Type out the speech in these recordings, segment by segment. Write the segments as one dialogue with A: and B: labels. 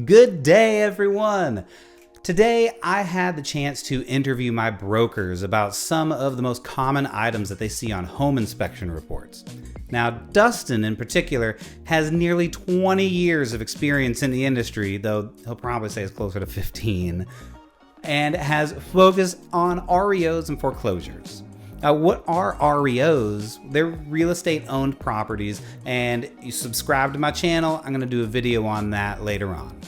A: Good day, everyone! Today, I had the chance to interview my brokers about some of the most common items that they see on home inspection reports. Now, Dustin in particular has nearly 20 years of experience in the industry, though he'll probably say it's closer to 15, and has focused on REOs and foreclosures. Now, what are REOs? They're real estate owned properties, and you subscribe to my channel, I'm going to do a video on that later on.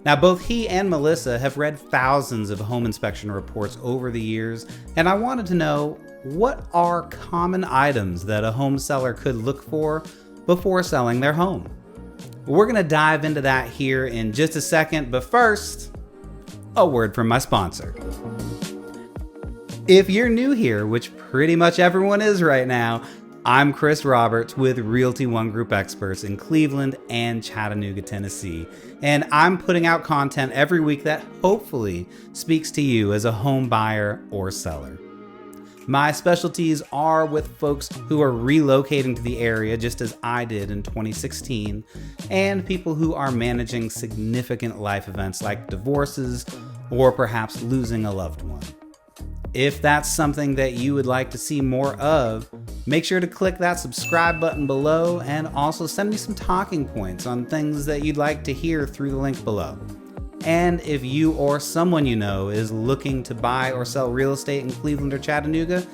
A: Now, both he and Melissa have read thousands of home inspection reports over the years, and I wanted to know, what are common items that a home seller could look for before selling their home? We're going to dive into that here in just a second, but first, a word from my sponsor. If you're new here, which pretty much everyone is right now, I'm Chris Roberts with Realty One Group Experts in Cleveland and Chattanooga, Tennessee, and I'm putting out content every week that hopefully speaks to you as a home buyer or seller. My specialties are with folks who are relocating to the area just as I did in 2016, and people who are managing significant life events like divorces or perhaps losing a loved one. If that's something that you would like to see more of, make sure to click that subscribe button below and also send me some talking points on things that you'd like to hear through the link below. And if you or someone you know is looking to buy or sell real estate in Cleveland or Chattanooga,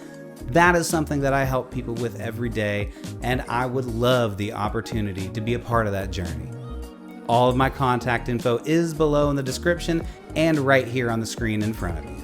A: that is something that I help people with every day, and I would love the opportunity to be a part of that journey. All of my contact info is below in the description and right here on the screen in front of you.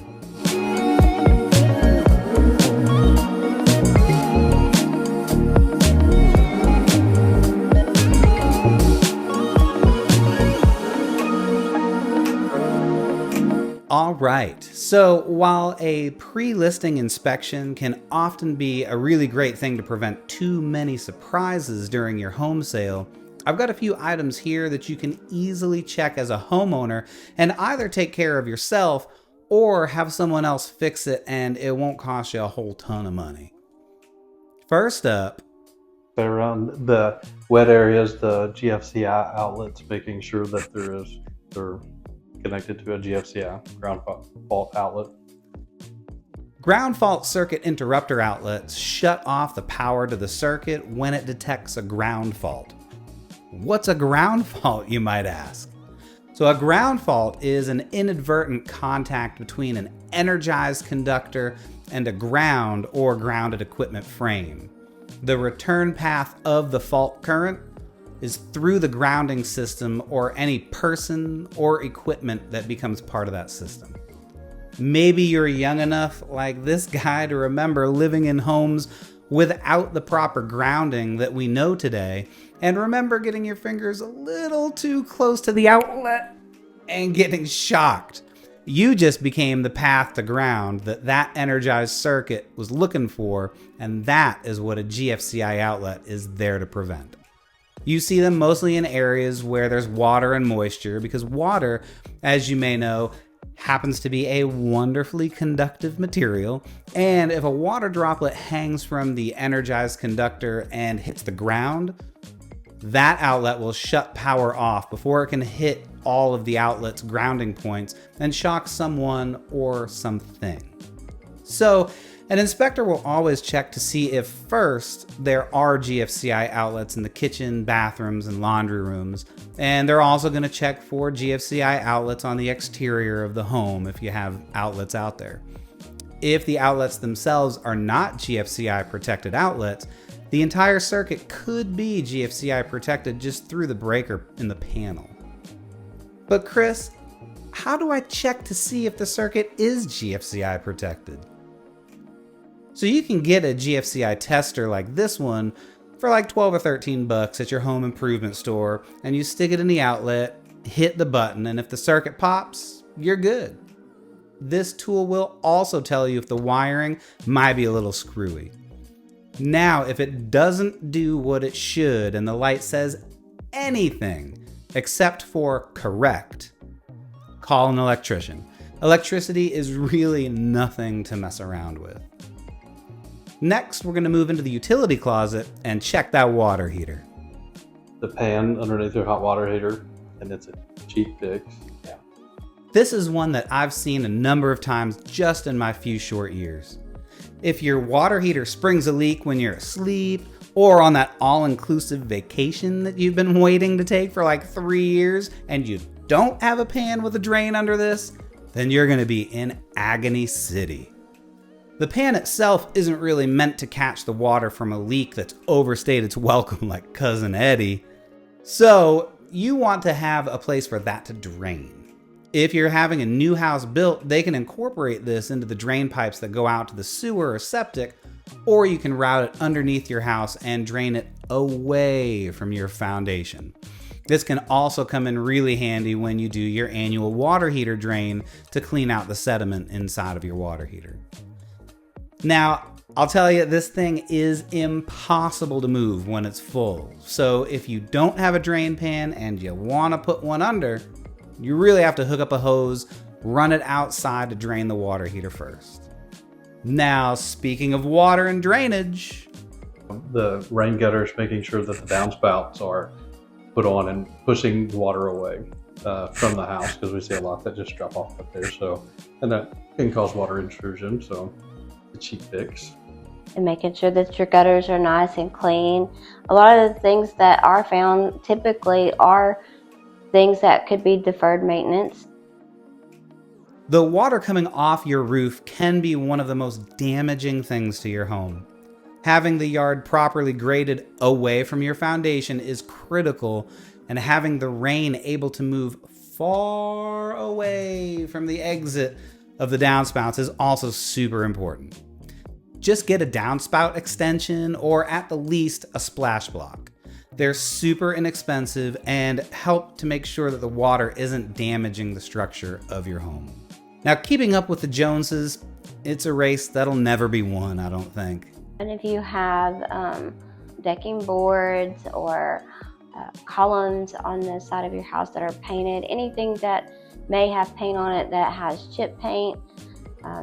A: All right, so while a pre-listing inspection can often be a really great thing to prevent too many surprises during your home sale, I've got a few items here that you can easily check as a homeowner and either take care of yourself or have someone else fix it, and it won't cost you a whole ton of money. First up,
B: around the wet areas, the GFCI outlets, making sure that they're connected to a GFCI, ground fault outlet.
A: Ground fault circuit interrupter outlets shut off the power to the circuit when it detects a ground fault. What's a ground fault, you might ask? So a ground fault is an inadvertent contact between an energized conductor and a ground or grounded equipment frame. The return path of the fault current is through the grounding system or any person or equipment that becomes part of that system. Maybe you're young enough, like this guy, to remember living in homes without the proper grounding that we know today, and remember getting your fingers a little too close to the outlet and getting shocked. You just became the path to ground that energized circuit was looking for, and that is what a GFCI outlet is there to prevent. You see them mostly in areas where there's water and moisture, because water, as you may know, happens to be a wonderfully conductive material, and if a water droplet hangs from the energized conductor and hits the ground, that outlet will shut power off before it can hit all of the outlet's grounding points and shock someone or something. So, an inspector will always check to see if first there are GFCI outlets in the kitchen, bathrooms, and laundry rooms, and they're also going to check for GFCI outlets on the exterior of the home if you have outlets out there. If the outlets themselves are not GFCI protected outlets, the entire circuit could be GFCI protected just through the breaker in the panel. But Chris, how do I check to see if the circuit is GFCI protected? So you can get a GFCI tester like this one for like 12 or 13 bucks at your home improvement store, and you stick it in the outlet, hit the button, and if the circuit pops, you're good. This tool will also tell you if the wiring might be a little screwy. Now, if it doesn't do what it should and the light says anything except for correct, call an electrician. Electricity is really nothing to mess around with. Next, we're going to move into the utility closet and check that water heater.
B: The pan underneath your hot water heater and it's a cheap fix. Yeah.
A: This is one that I've seen a number of times just in my few short years. If your water heater springs a leak when you're asleep, or on that all-inclusive vacation that you've been waiting to take for like 3 years, and you don't have a pan with a drain under this, then you're gonna be in agony city. The pan itself isn't really meant to catch the water from a leak that's overstayed its welcome like Cousin Eddie. So you want to have a place for that to drain. If you're having a new house built, they can incorporate this into the drain pipes that go out to the sewer or septic, or you can route it underneath your house and drain it away from your foundation. This can also come in really handy when you do your annual water heater drain to clean out the sediment inside of your water heater. Now, I'll tell you, this thing is impossible to move when it's full. So if you don't have a drain pan and you want to put one under, you really have to hook up a hose, run it outside to drain the water heater first. Now, speaking of water and drainage,
B: The rain gutters, making sure that the downspouts are put on and pushing the water away from the house, because we see a lot that just drop off up there. So, and that can cause water intrusion. So, a cheap fix.
C: And making sure that your gutters are nice and clean. A lot of the things that are found typically are things that could be deferred maintenance.
A: the water coming off your roof can be one of the most damaging things to your home. Having the yard properly graded away from your foundation is critical, and having the rain able to move far away from the exit of the downspouts is also super important. Just get a downspout extension, or at the least a splash block. They're super inexpensive and help to make sure that the water isn't damaging the structure of your home. Now, keeping up with the Joneses, it's a race that'll never be won, I don't think.
C: And if you have decking boards or columns on the side of your house that are painted, anything that may have paint on it that has chip paint,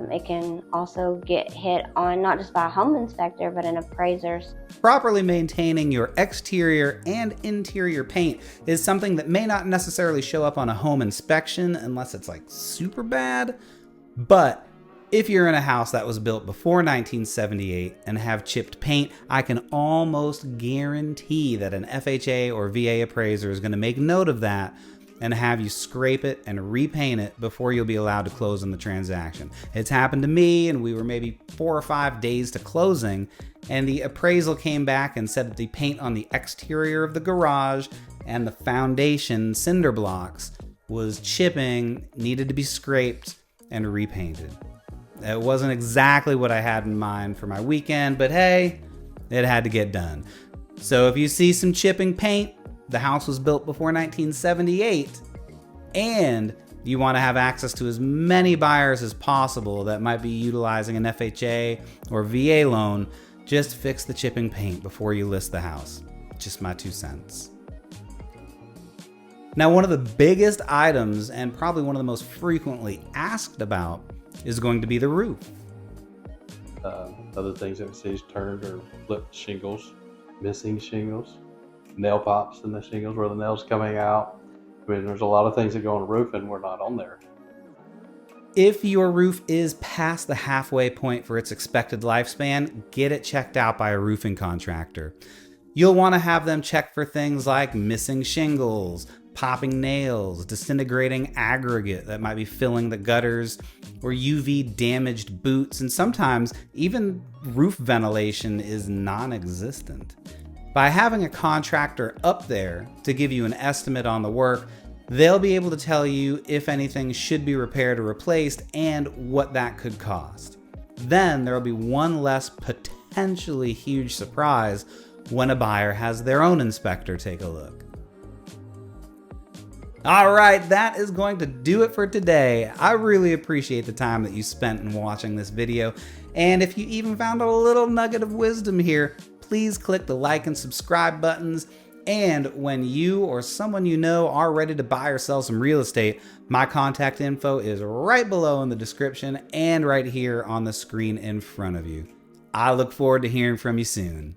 C: it can also get hit on not just by a home inspector, but an appraiser's.
A: Properly maintaining your exterior and interior paint is something that may not necessarily show up on a home inspection unless it's like super bad. But if you're in a house that was built before 1978 and have chipped paint, I can almost guarantee that an FHA or VA appraiser is going to make note of that and have you scrape it and repaint it before you'll be allowed to close on the transaction. It's happened to me, and we were maybe 4 or 5 days to closing, and the appraisal came back and said that the paint on the exterior of the garage and the foundation cinder blocks was chipping, needed to be scraped and repainted. It wasn't exactly what I had in mind for my weekend, but hey, it had to get done. So if you see some chipping paint, the house was built before 1978, and you want to have access to as many buyers as possible that might be utilizing an FHA or VA loan, just fix the chipping paint before you list the house. Just my 2 cents. Now, one of the biggest items, and probably one of the most frequently asked about, is going to be the roof.
B: Other things that we see is turned or flipped shingles, missing shingles, nail pops in the shingles where the nail's coming out. I mean, there's a lot of things that go on a roof and we're not on there.
A: If your roof is past the halfway point for its expected lifespan, get it checked out by a roofing contractor. You'll want to have them check for things like missing shingles, popping nails, disintegrating aggregate that might be filling the gutters, or UV damaged boots, and sometimes even roof ventilation is non-existent. By having a contractor up there to give you an estimate on the work, they'll be able to tell you if anything should be repaired or replaced and what that could cost. Then there'll be one less potentially huge surprise when a buyer has their own inspector take a look. All right, that is going to do it for today. I really appreciate the time that you spent in watching this video. And if you even found a little nugget of wisdom here, please click the like and subscribe buttons. And when you or someone you know are ready to buy or sell some real estate, my contact info is right below in the description and right here on the screen in front of you. I look forward to hearing from you soon.